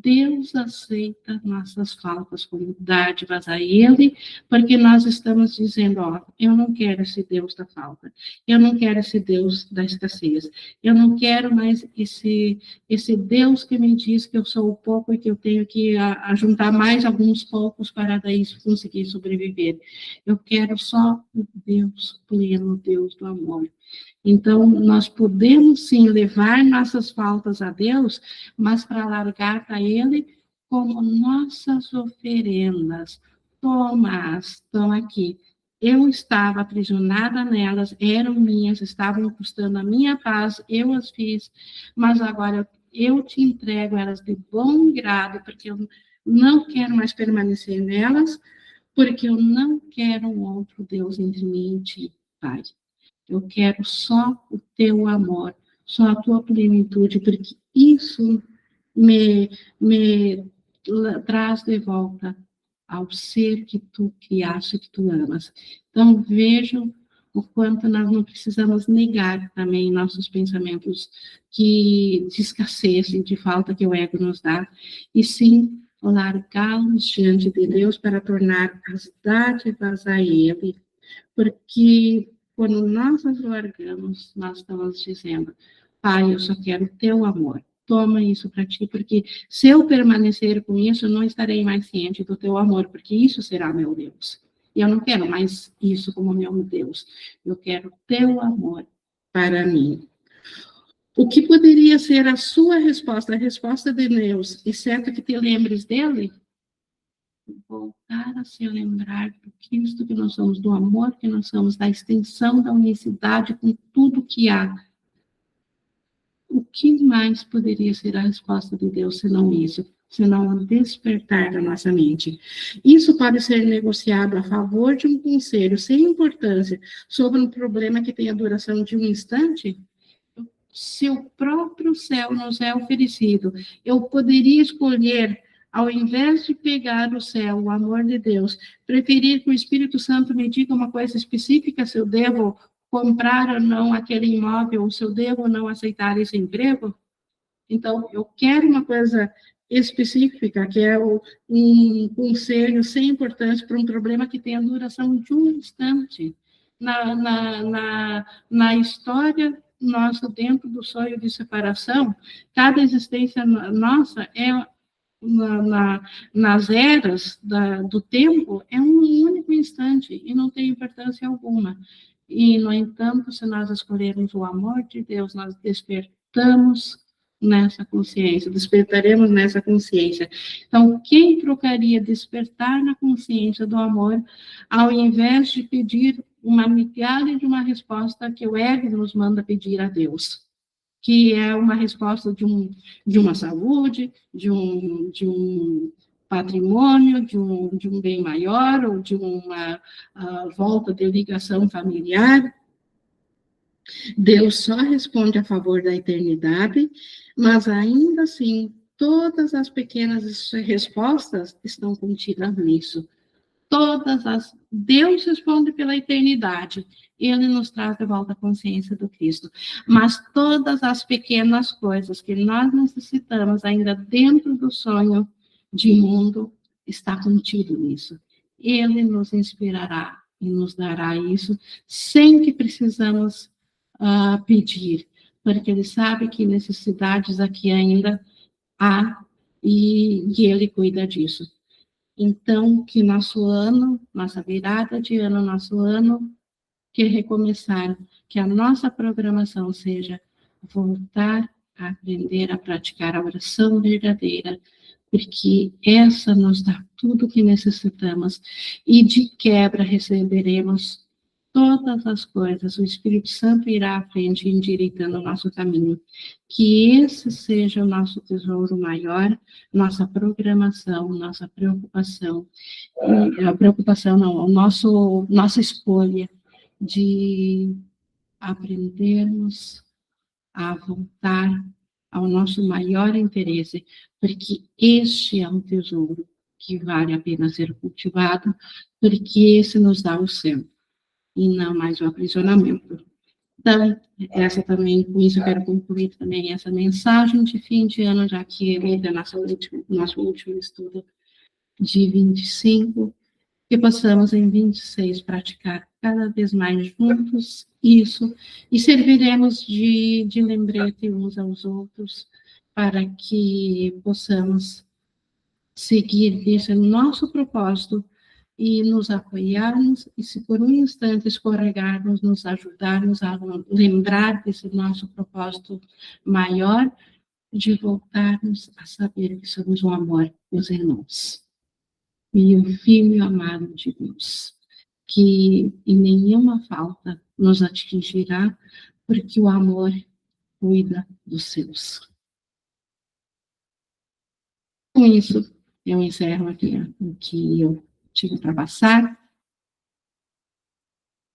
Deus aceita nossas faltas como dádivas a Ele, porque nós estamos dizendo, ó, eu não quero esse Deus da falta, eu não quero esse Deus da escassez, eu não quero mais esse Deus que me diz que eu sou o pouco e que eu tenho que juntar mais alguns poucos para daí conseguir sobreviver. Eu quero só o Deus pleno, o Deus do amor. Então, nós podemos sim levar nossas faltas a Deus, mas para largar para Ele como nossas oferendas. Toma aqui. Eu estava aprisionada nelas, eram minhas, estavam custando a minha paz, eu as fiz, mas agora eu te entrego elas de bom grado, porque eu não quero mais permanecer nelas, porque eu não quero um outro Deus entre mim e ti, Pai. Eu quero só o teu amor, só a tua plenitude, porque isso me traz de volta ao ser que tu criaste, que tu amas. Então, vejam o quanto nós não precisamos negar também nossos pensamentos de escassez e de falta que o ego nos dá, e sim largá-los diante de Deus para tornar as dádivas a Ele, porque quando nós nos largamos, nós estamos dizendo, Pai, eu só quero o teu amor. Toma isso para ti, porque se eu permanecer com isso, não estarei mais ciente do teu amor, porque isso será meu Deus. E eu não quero mais isso como meu Deus. Eu quero o teu amor para mim. O que poderia ser a sua resposta, a resposta de Deus, exceto que te lembres dele? Voltar a se lembrar do Cristo que nós somos, do amor que nós somos, da extensão da unicidade com tudo que há. O que mais poderia ser a resposta de Deus senão isso? Senão o despertar da nossa mente. Isso pode ser negociado a favor de um conselho sem importância sobre um problema que tem a duração de um instante? Se o próprio céu nos é oferecido, eu poderia escolher, ao invés de pegar o céu, o amor de Deus, preferir que o Espírito Santo me diga uma coisa específica, se eu devo comprar ou não aquele imóvel, ou se eu devo ou não aceitar esse emprego? Então, eu quero uma coisa específica, que é um conselho sem importância para um problema que tem a duração de um instante. Na história nossa, dentro do sonho de separação, cada existência nossa é nas eras do tempo, é um único instante e não tem importância alguma. E, no entanto, se nós escolhermos o amor de Deus, nós despertamos nessa consciência, despertaremos nessa consciência. Então, quem trocaria despertar na consciência do amor, ao invés de pedir uma migalha de uma resposta que o ego nos manda pedir a Deus? Que é uma resposta de uma saúde, de um patrimônio, de um bem maior, ou de uma volta de ligação familiar. Deus só responde a favor da eternidade, mas ainda assim, todas as pequenas respostas estão contidas nisso. Deus responde pela eternidade, ele nos traz de volta a consciência do Cristo, mas todas as pequenas coisas que nós necessitamos ainda dentro do sonho de mundo está contido nisso. Ele nos inspirará e nos dará isso sem que precisamos pedir, porque ele sabe que necessidades aqui ainda há e ele cuida disso. Então, que nosso ano, nossa virada de ano, nosso ano, que recomeçar, que a nossa programação seja voltar a aprender a praticar a oração verdadeira, porque essa nos dá tudo o que necessitamos, e de quebra receberemos todas as coisas, o Espírito Santo irá à frente, endireitando o nosso caminho. Que esse seja o nosso tesouro maior, nossa programação, nossa preocupação, a preocupação não, nossa escolha de aprendermos a voltar ao nosso maior interesse, porque este é um tesouro que vale a pena ser cultivado, porque esse nos dá o céu e não mais o aprisionamento. Então, essa também, com isso eu quero concluir também essa mensagem de fim de ano, já que é nosso último estudo de 25, que possamos em 26 praticar cada vez mais juntos isso, e serviremos de lembrete uns aos outros, para que possamos seguir esse nosso propósito e nos apoiarmos, e se por um instante escorregarmos, nos ajudarmos a lembrar desse nosso propósito maior, de voltarmos a saber que somos um amor, meus irmãos, e o Filho amado de Deus, que em nenhuma falta nos atingirá, porque o amor cuida dos seus. Com isso, eu encerro aqui o que eu tive para passar.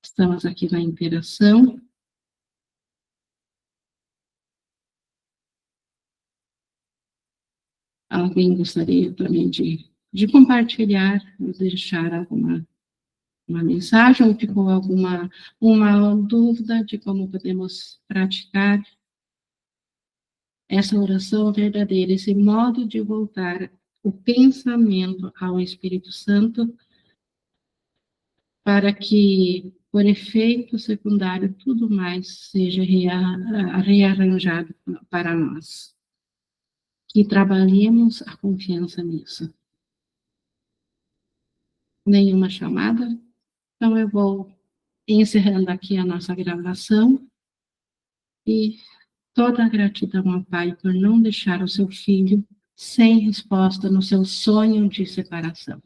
Estamos aqui na interação. Alguém gostaria também de compartilhar, ou deixar alguma uma mensagem, ou ficou alguma uma dúvida de como podemos praticar essa oração verdadeira, esse modo de voltar o pensamento ao Espírito Santo, para que, por efeito secundário, tudo mais seja rearranjado para nós. Que trabalhemos a confiança nisso. Nenhuma chamada? Então, eu vou encerrando aqui a nossa gravação, e toda a gratidão ao Pai por não deixar o seu filho sem resposta no seu sonho de separação.